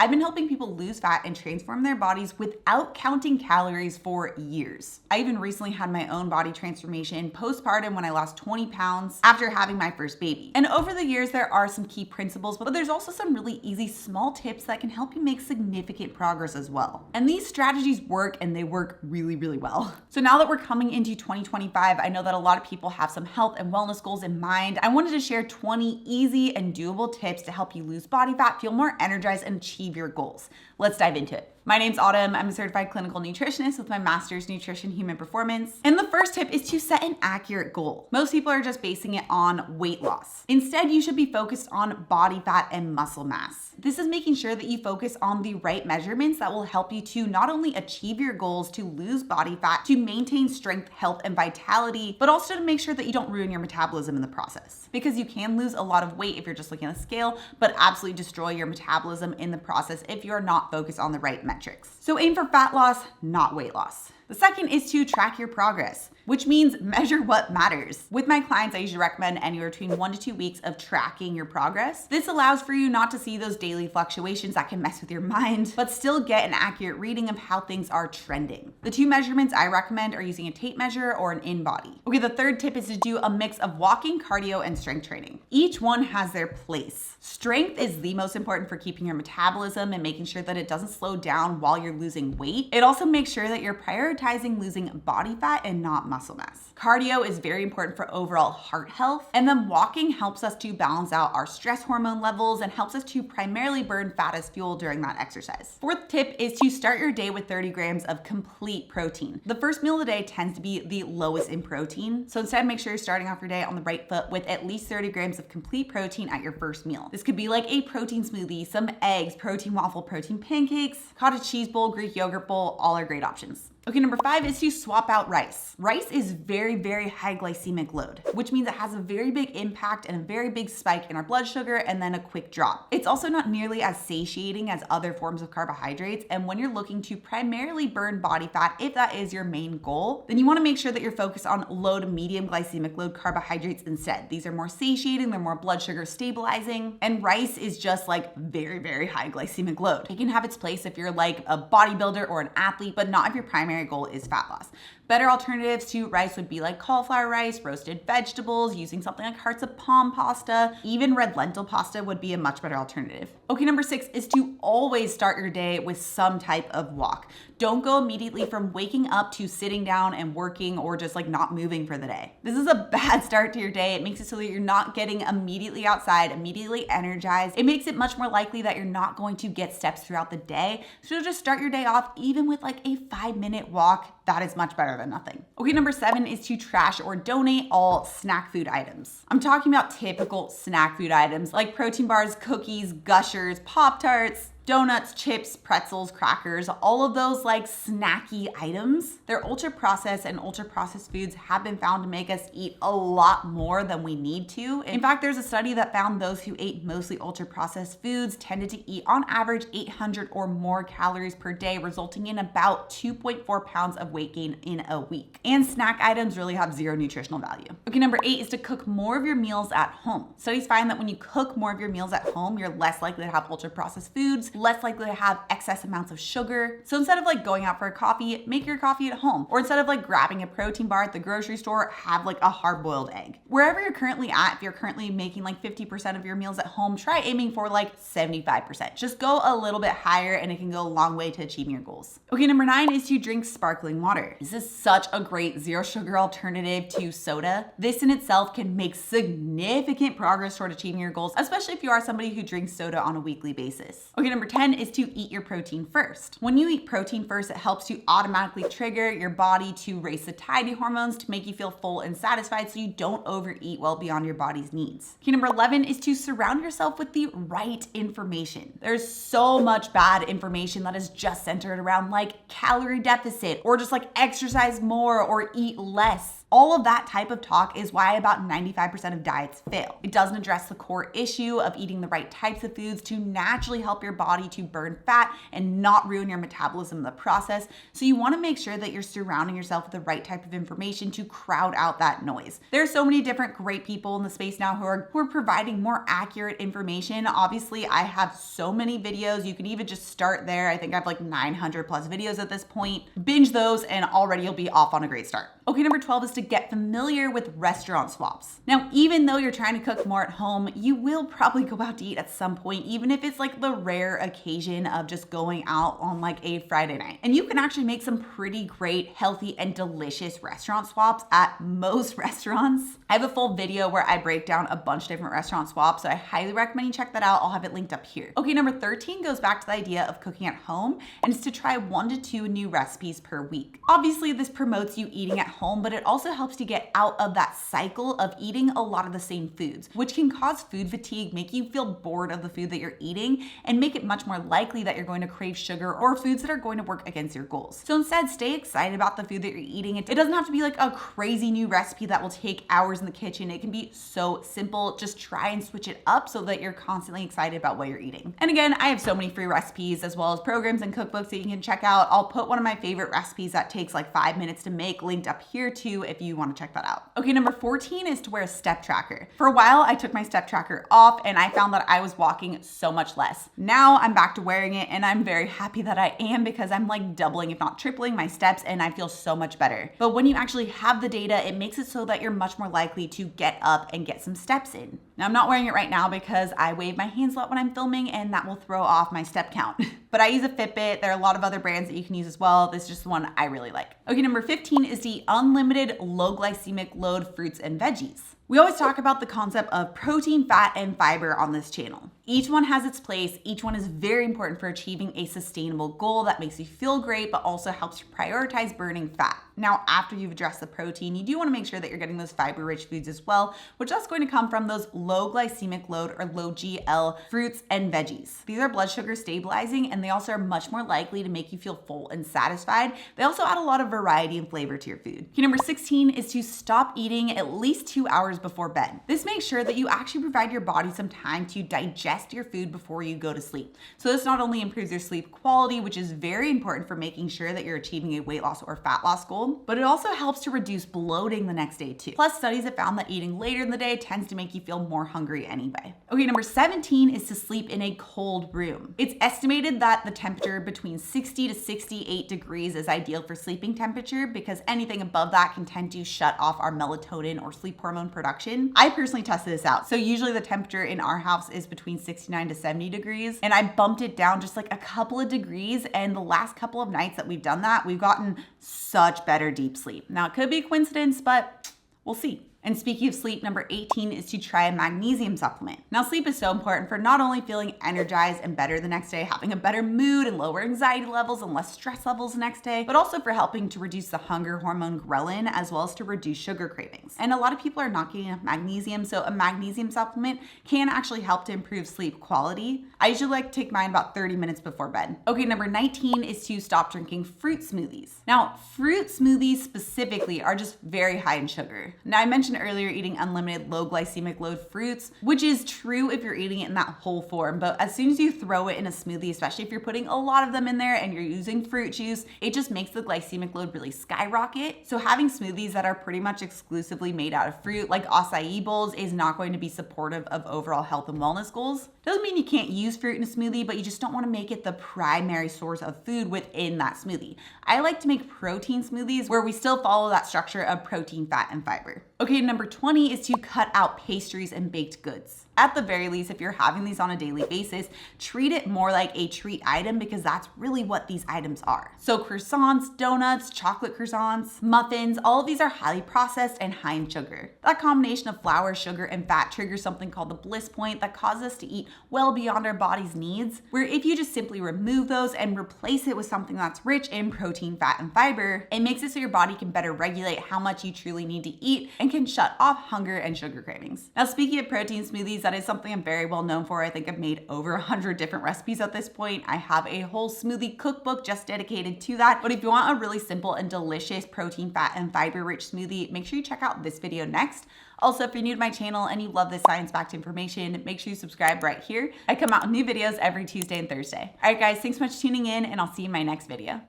I've been helping people lose fat and transform their bodies without counting calories for years. I even recently had my own body transformation postpartum when I lost 20 pounds after having my first baby. And over the years, there are some key principles, but there's also some really easy small tips that can help you make significant progress as well. And these strategies work, and they work really, really well. So now that we're coming into 2025, I know that a lot of people have some health and wellness goals in mind. I wanted to share 20 easy and doable tips to help you lose body fat, feel more energized, and achieve your goals. Let's dive into it. My name's Autumn. I'm a certified clinical nutritionist with my master's nutrition human performance. And the first tip is to set an accurate goal. Most people are just basing it on weight loss. Instead, you should be focused on body fat and muscle mass. This is making sure that you focus on the right measurements that will help you to not only achieve your goals to lose body fat, to maintain strength, health, and vitality, but also to make sure that you don't ruin your metabolism in the process. Because you can lose a lot of weight if you're just looking at a scale, but absolutely destroy your metabolism in the process if you're not focused on the right metrics. So aim for fat loss, not weight loss. The second is to track your progress, which means measure what matters. With my clients, I usually recommend anywhere between 1 to 2 weeks of tracking your progress. This allows for you not to see those daily fluctuations that can mess with your mind, but still get an accurate reading of how things are trending. The two measurements I recommend are using a tape measure or an in-body. Okay, the third tip is to do a mix of walking, cardio, and strength training. Each one has their place. Strength is the most important for keeping your metabolism and making sure that it doesn't slow down while you're losing weight. It also makes sure that you're prioritizing losing body fat and not muscle mass. Cardio is very important for overall heart health, and then walking helps us to balance out our stress hormone levels and helps us to primarily burn fat as fuel during that exercise. Fourth tip is to start your day with 30 grams of complete protein. The first meal of the day tends to be the lowest in protein, so instead make sure you're starting off your day on the right foot with at least 30 grams of complete protein at your first meal. This could be like a protein smoothie, some eggs, protein waffle, protein pancakes, cottage cheese bowl, Greek yogurt bowl, all are great options. Okay, number 5 is to swap out rice. Rice is very, very high glycemic load, which means it has a very big impact and a very big spike in our blood sugar and then a quick drop. It's also not nearly as satiating as other forms of carbohydrates, and when you're looking to primarily burn body fat, if that is your main goal, then you want to make sure that you're focused on low to medium glycemic load carbohydrates instead. These are more satiating, they're more blood sugar stabilizing, and rice is just like very, very high glycemic load. It can have its place if you're like a bodybuilder or an athlete, but not if your primary goal is fat loss. Better alternatives to rice would be like cauliflower rice, roasted vegetables, using something like hearts of palm pasta. Even red lentil pasta would be a much better alternative. Okay, number 6 is to always start your day with some type of walk. Don't go immediately from waking up to sitting down and working or just like not moving for the day. This is a bad start to your day. It makes it so that you're not getting immediately outside, immediately energized. It makes it much more likely that you're not going to get steps throughout the day. So just start your day off even with like a 5-minute walk. That is much better than nothing. Okay, number 7 is to trash or donate all snack food items. I'm talking about typical snack food items like protein bars, cookies, Gushers, Pop-Tarts, donuts, chips, pretzels, crackers, all of those like snacky items. They're ultra processed, and ultra processed foods have been found to make us eat a lot more than we need to. In fact, there's a study that found those who ate mostly ultra processed foods tended to eat on average 800 or more calories per day, resulting in about 2.4 pounds of weight gain in a week. And snack items really have zero nutritional value. Okay, number 8 is to cook more of your meals at home. Studies find that when you cook more of your meals at home, you're less likely to have ultra processed foods, less likely to have excess amounts of sugar. So instead of like going out for a coffee, make your coffee at home. Or instead of like grabbing a protein bar at the grocery store, have like a hard-boiled egg. Wherever you're currently at, if you're currently making like 50% of your meals at home, try aiming for like 75%. Just go a little bit higher and it can go a long way to achieving your goals. Okay, number 9 is to drink sparkling water. This is such a great zero sugar alternative to soda. This in itself can make significant progress toward achieving your goals, especially if you are somebody who drinks soda on a weekly basis. Okay, number 10 is to eat your protein first. When you eat protein first, it helps to automatically trigger your body to race satiety hormones to make you feel full and satisfied so you don't overeat well beyond your body's needs. Okay, number 11 is to surround yourself with the right information. There's so much bad information that is just centered around like calorie deficit or just like exercise more or eat less. All of that type of talk is why about 95% of diets fail. It doesn't address the core issue of eating the right types of foods to naturally help your body to burn fat and not ruin your metabolism in the process. So you want to make sure that you're surrounding yourself with the right type of information to crowd out that noise. There are so many different great people in the space now who are providing more accurate information. Obviously, I have so many videos. You can even just start there. I think I have like 900 plus videos at this point. Binge those and already you'll be off on a great start. Okay, number 12 is to get familiar with restaurant swaps. Now, even though you're trying to cook more at home, you will probably go out to eat at some point, even if it's like the rare occasion of just going out on like a Friday night. And you can actually make some pretty great, healthy, and delicious restaurant swaps at most restaurants. I have a full video where I break down a bunch of different restaurant swaps, so I highly recommend you check that out. I'll have it linked up here. Okay, number 13 goes back to the idea of cooking at home, and it's to try 1 to 2 new recipes per week. Obviously, this promotes you eating at home, but it also helps you get out of that cycle of eating a lot of the same foods, which can cause food fatigue, make you feel bored of the food that you're eating, and make it much more likely that you're going to crave sugar or foods that are going to work against your goals. So instead, stay excited about the food that you're eating. It doesn't have to be like a crazy new recipe that will take hours in the kitchen. It can be so simple. Just try and switch it up so that you're constantly excited about what you're eating. And again, I have so many free recipes as well as programs and cookbooks that you can check out. I'll put one of my favorite recipes that takes like 5 minutes to make linked up here too if you want to check that out. Okay, number 14 is to wear a step tracker. For a while, I took my step tracker off and I found that I was walking so much less. Now I'm back to wearing it and I'm very happy that I am because I'm like doubling, if not tripling my steps, and I feel so much better. But when you actually have the data, it makes it so that you're much more likely to get up and get some steps in. Now I'm not wearing it right now because I wave my hands a lot when I'm filming and that will throw off my step count. But I use a Fitbit. There are a lot of other brands that you can use as well. This is just the one I really like. Okay, number 15 is the unlimited low glycemic load fruits and veggies. We always talk about the concept of protein, fat, and fiber on this channel. Each one has its place. Each one is very important for achieving a sustainable goal that makes you feel great, but also helps you prioritize burning fat. Now, after you've addressed the protein, you do want to make sure that you're getting those fiber-rich foods as well, which is going to come from those low glycemic load or low GL fruits and veggies. These are blood sugar stabilizing, and they also are much more likely to make you feel full and satisfied. They also add a lot of variety and flavor to your food. Key number 16 is to stop eating at least 2 hours before bed. This makes sure that you actually provide your body some time to digest your food before you go to sleep. So this not only improves your sleep quality, which is very important for making sure that you're achieving a weight loss or fat loss goal, but it also helps to reduce bloating the next day too. Plus, studies have found that eating later in the day tends to make you feel more hungry anyway. Okay, number 17 is to sleep in a cold room. It's estimated that the temperature between 60 to 68 degrees is ideal for sleeping temperature because anything above that can tend to shut off our melatonin or sleep hormone production. I personally tested this out. So usually the temperature in our house is between 69 to 70 degrees, and I bumped it down just like a couple of degrees, and the last couple of nights that we've done that, we've gotten such better deep sleep. Now, it could be a coincidence, but we'll see. And speaking of sleep, number 18 is to try a magnesium supplement. Now, sleep is so important for not only feeling energized and better the next day, having a better mood and lower anxiety levels and less stress levels the next day, but also for helping to reduce the hunger hormone ghrelin as well as to reduce sugar cravings. And a lot of people are not getting enough magnesium, so a magnesium supplement can actually help to improve sleep quality. I usually like to take mine about 30 minutes before bed. Okay, number 19 is to stop drinking fruit smoothies. Now, fruit smoothies specifically are just very high in sugar. Now, I mentioned earlier eating unlimited low glycemic load fruits, which is true if you're eating it in that whole form, but as soon as you throw it in a smoothie, especially if you're putting a lot of them in there and you're using fruit juice, it just makes the glycemic load really skyrocket. So having smoothies that are pretty much exclusively made out of fruit, like acai bowls, is not going to be supportive of overall health and wellness goals. Doesn't mean you can't use fruit in a smoothie, but you just don't want to make it the primary source of food within that smoothie. I like to make protein smoothies where we still follow that structure of protein, fat, and fiber. Okay, number 20 is to cut out pastries and baked goods. At the very least, if you're having these on a daily basis, treat it more like a treat item because that's really what these items are. So croissants, donuts, chocolate croissants, muffins, all of these are highly processed and high in sugar. That combination of flour, sugar, and fat triggers something called the bliss point that causes us to eat well beyond our body's needs, where if you just simply remove those and replace it with something that's rich in protein, fat, and fiber, it makes it so your body can better regulate how much you truly need to eat and can shut off hunger and sugar cravings. Now, speaking of protein smoothies, that is something I'm very well known for. I think I've made over 100 different recipes at this point. I have a whole smoothie cookbook just dedicated to that. But if you want a really simple and delicious protein, fat, and fiber-rich smoothie, make sure you check out this video next. Also, if you're new to my channel and you love this science-backed information, make sure you subscribe right here. I come out with new videos every Tuesday and Thursday. All right, guys, thanks so much for tuning in, and I'll see you in my next video.